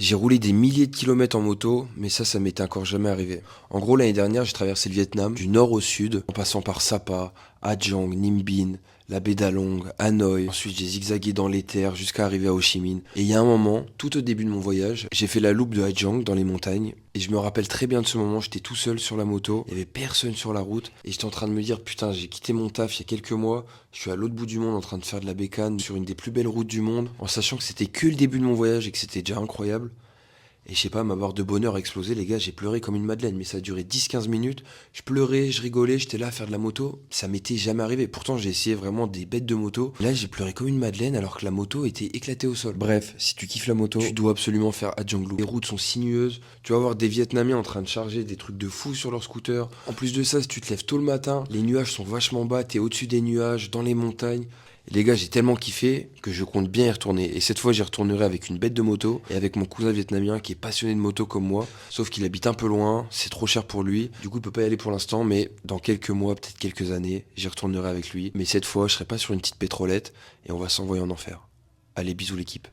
J'ai roulé des milliers de kilomètres en moto, mais ça m'était encore jamais arrivé. En gros, l'année dernière, j'ai traversé le Vietnam du nord au sud, en passant par Sapa, Ha Giang, Ninh Binh, la baie d'Along, Hanoï. Ensuite, j'ai zigzagué dans les terres jusqu'à arriver à Ho Chi Minh. Et il y a un moment, tout au début de mon voyage, j'ai fait la loupe de Ha Giang dans les montagnes. Et je me rappelle très bien de ce moment, j'étais tout seul sur la moto, il y avait personne sur la route. Et j'étais en train de me dire, putain, j'ai quitté mon taf il y a quelques mois, je suis à l'autre bout du monde en train de faire de la bécane sur une des plus belles routes du monde, en sachant que c'était que le début de mon voyage et que c'était déjà incroyable. Et je sais pas, ma barre de bonheur a explosé, les gars, j'ai pleuré comme une madeleine, mais ça a duré 10-15 minutes. Je pleurais, je rigolais, j'étais là à faire de la moto. Ça m'était jamais arrivé. Pourtant, j'ai essayé vraiment des bêtes de moto. Là, j'ai pleuré comme une madeleine alors que la moto était éclatée au sol. Bref, si tu kiffes la moto, tu dois absolument faire Ha Giang Loop. Les routes sont sinueuses. Tu vas voir des Vietnamiens en train de charger des trucs de fou sur leur scooter. En plus de ça, si tu te lèves tôt le matin, les nuages sont vachement bas, t'es au-dessus des nuages, dans les montagnes. Les gars, j'ai tellement kiffé que je compte bien y retourner. Et cette fois, j'y retournerai avec une bête de moto et avec mon cousin vietnamien qui est passionné de moto comme moi. Sauf qu'il habite un peu loin, c'est trop cher pour lui. Du coup, il peut pas y aller pour l'instant, mais dans quelques mois, peut-être quelques années, j'y retournerai avec lui. Mais cette fois, je serai pas sur une petite pétrolette et on va s'envoyer en enfer. Allez, bisous l'équipe.